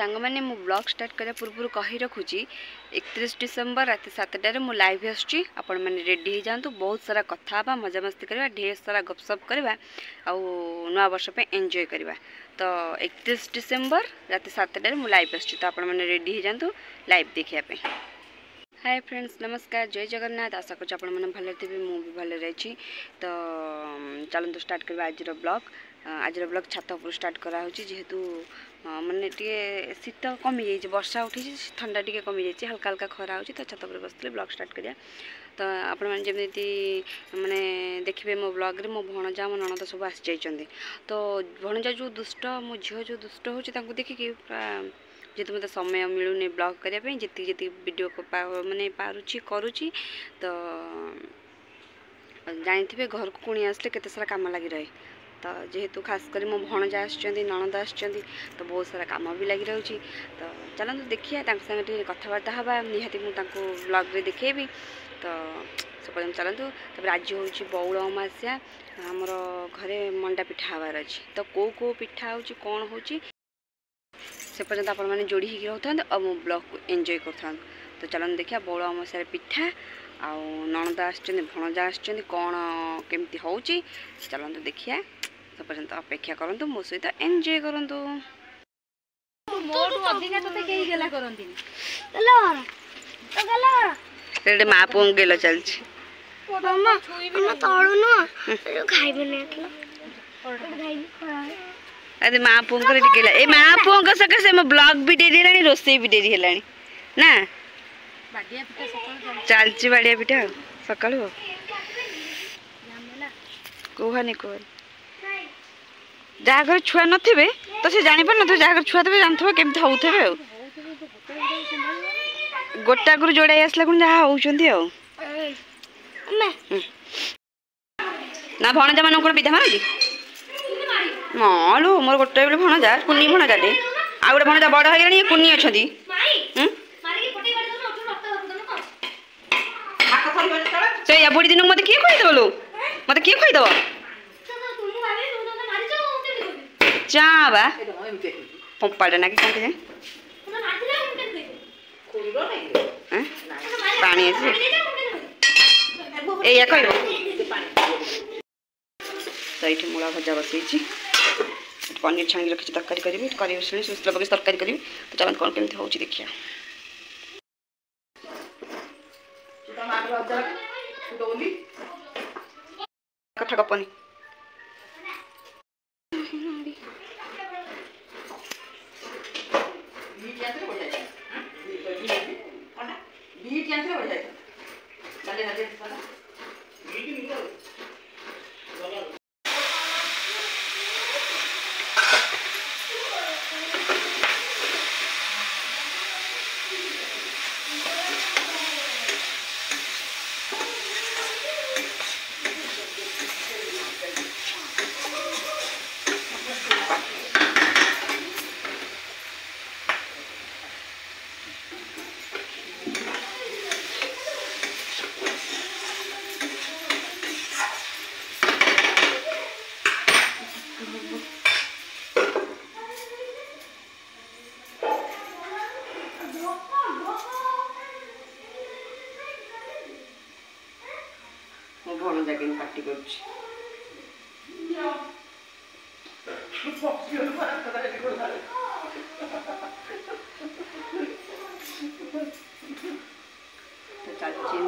सांग मैंने मु ब्लॉग स्टार्ट करा पूर्व कही रखुची 31 डिसेम्बर रात 7टार मु लाइव आसुची आपण मैंने रेडी हो जातु बहुत सारा कथा मजा मस्ती करवा ढेर सारा गपसप करवा नवा वर्ष पे एंजॉय करवा। तो 31 डिसेम्बर रात 7टार मु लाइव आसुची तो आपण मैंने रेडी हो जातु लाइव देखिया पे। हाय फ्रेंड्स नमस्कार जय जगन्नाथ आशा कर आप भले थे मुझे भले रही। तो चलते स्टार्ट करवा आज ब्लॉग छात उपर स्टार्ट करा जेहेतु माने टे शीत कमी जाइए वर्षा उठी ठंडा टे कमी जाइए हल्का हल्का खरा हो तो छात उपर बसते ब्लॉग स्टार्ट करिया। तो आपण मैंने माने देखिए मो ब्लॉग रे मो भणजा मो ननद सब आसी जाइछन्ते। तो भणजा जो दुष्ट मो झील जो दुष्ट हो देखिए जेहेतु मत समय मिलूनी ब्लॉग करने जी जी वीडियो को माने पारुची करुची। तो जानी घर को कुणी आसले केते सारा काम लगी रहे। तो जेहेतु खास कर मो भणजा आसुचंदी ननद आसुचंदी तो बहुत सारा काम भी लगी रही। तो चलते देखिए संगे कथबार्ता हवा निहाती मुझे ब्लॉग रे देखेबी। तो से पर्यटन चलतु तब आज हूँ बौल अमास्या आमर घरे मंडा पिठा हबार अच्छी। तो कौ पिठा हो कौन हो से पर्यंत आपण मैंने जोड़ी ही रोता और मो ब्लॉग को एंजॉय कर। तो चलन देखिए बौल अमास्या पिठा आ ननद आसुचंदी भणजा आसुचंदी कौन केमती होची चलते देखिए से पर्यंत अपेक्षा करंतु मो सहित एंजॉय करंतु। रेडे मा पुओं गेलो चलछि मामा हम तळु न जो खाइबे ने एतला खाइबे खरा। अरे मा पुओं करे गेला ए मा पुओं को सके म ब्लॉग भी दे देलानी रोसई भी दे हेलानी ना बाडिया पिठा सकाळ चलछि बाडिया पिठा सकाळ हो कोहानी को जहाँ घर छुआ नथिबे तो से जानि पर न जहाँ घर छुआ तबे जानथबे केमती होउथबे गोटा गुरु जोड़ाई आसला कोन जहाँ होउचंदी आ ना भणजा मान को विधा मारजी मालो मोर गोटे बेले भणजा कुन्नी भणजा दे आ गोटे भणजा बड़ होइरानी कुन्नी अछंदी से या बुढ़ी दिन मते किए खोई दबलो मते किए खोई दबो जा बा पंपाड़ा ना कि कोन के पानी আছে एया कहबो तो ये मूला भजा बसई पनीर छाणी रखी तरकारी करी करी सुसला पकड़ तरकारी करी। तो चलते कौन केमती हो देखिए कथा गपनी भण जाके पार्टी कर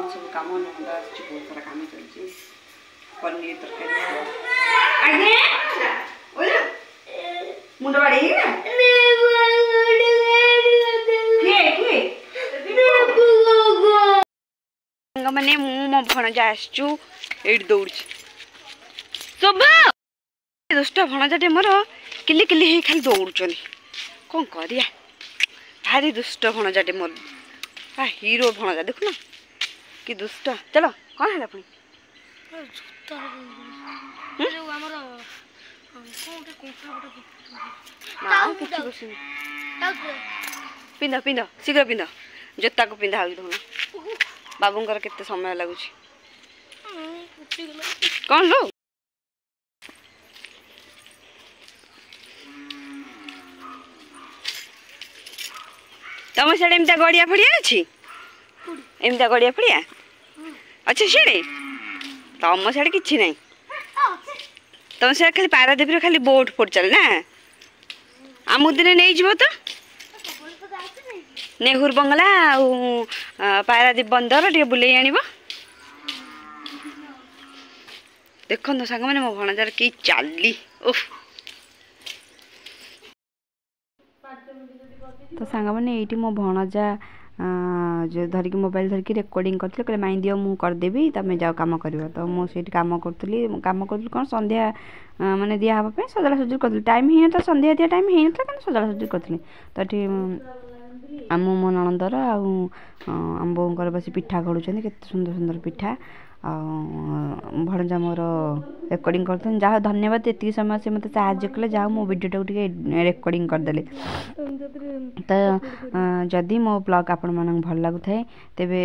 सब कम बहुत सारा कम चलती पनीर तरकारी मुंड बाड़ी मैंने मो भणजा आसचु ये दौड़ शोभा दुष्ट भणजाटे मोर किली किली ही खाली दौड़ कौन करिया भारी दुष्ट भणजाटे मोर हीरो भणजा देखुना कि दुष्ट। चलो कौन है पुणी पिंध पिंध शीघ्र पिंध जोता को पिंधा हो बाबूंकर केते समय लगुच कौन लो तुम सियाड़े एमती गड़िया फड़िया अच्छी एमती गड़िया फड़िया अच्छा सियाड़े तुम सियाड़े किसी ना तुम सियाड़े खाली पारादीप खाली बोट फोट चल ना आम दिन नहीं जीव तो नेहुर बंगला पारादीप बंदर टे बुले आण देखो सांग मैंने मो भणजार कि चाली उफ तो सांग मैंने ये मो भणजा जो धरिकी मोबाइल धरिकी रेकर्डिंग करते कहले माई दियो मु करदेवी तुम जाओ कम कर तो मुझे कम करी कौन संध्या माने दिया हाँपे सजड़ा सजी करी टाइम ही था संध्या दिया टाइम ही था सजड़ा सजी करी तो ये आम मो नणंदर आम बोर बस पिठा गढ़ुच्च के सुंदर सुंदर पिठा भणजा मोर रेकर्डिंग करते जहाँ धन्यवाद ये समय से मतलब साहय कले जहाँ मो वीडियो रेकर्डिंग करदे तो जदि मो ब्लॉग आपण मन भल लगु थाए तेबे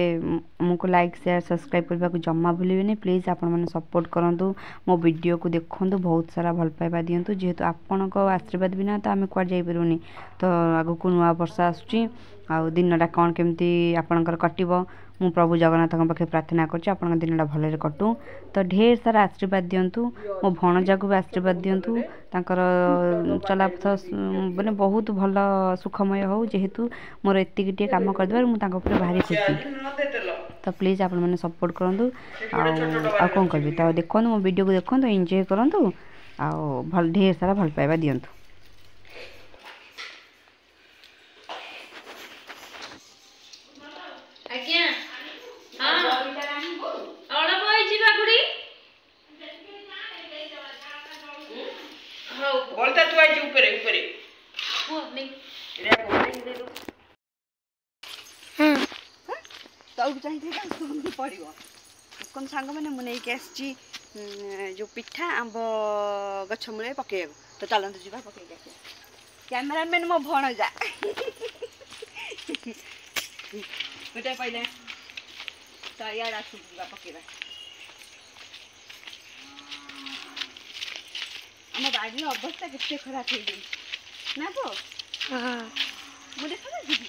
मुझको लाइक शेयर सब्सक्राइब करने को जमा भूलिए प्लीज आपण मैंने सपोर्ट करूँ मो वीडियो को देखूँ बहुत सारा भल पाइबा दिंतु जेहेतु आपण आशीर्वाद बिना तो आम कुआड जापरूनी तो आगु को नुआ वर्ष आसुची दिनटा कौन केमती आपणकर कटिबो मु प्रभु जगन्नाथ पाखे प्रार्थना करछि आपन दिनटा भलरे कटू तो ढेर सारा आशीर्वाद दिंतु मो भणजा को भी आशीर्वाद दिंतु तांकर चलापथ माने बहुत भल सुखमय हो जेहेतु मोर एतिकिटे काम करदेबार मु तांको ऊपर भारी खुशी तो प्लीज आपण मैंने सपोर्ट करूँ आ कौन करी तो देखो मो वीडियो को देखो एंजॉय करूँ आ भल ढेर सारा भल पाइबा दिंतु आज्ञा हां अळा बई जिबा गुडी हो बोलता तू आई ऊपर ऊपर वो नहीं रे बोल दे दो तो चाहिए का पड़ो कौन सांग मैंने मुझे नहीं आसी जो पिठा आंब गछ मूले पकड़ तो चलते जी पकड़ कैमेरामैन मो भणजा गोटे पहले तो यार आसुवा पकेबा आम बाड़ी अवस्था केते खराब हो गई ना तो हाँ मुझे देखा दीदी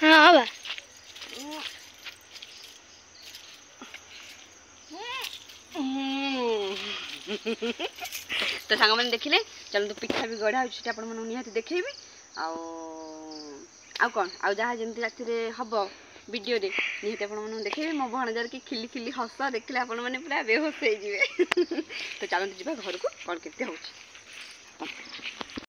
हाँ बा तो सांग मैंने देखिले चलते पिठा भी गढ़ा हो निहाती देखी आउ कौन आउ जहाँ जमी राति हम वीडियो रे निहाती आपन देखिए मो भणजार की खिली खिली हस देखले आपण मैंने पूरा बेहोश हो जाए तो चलते जी घर को कौन केते हो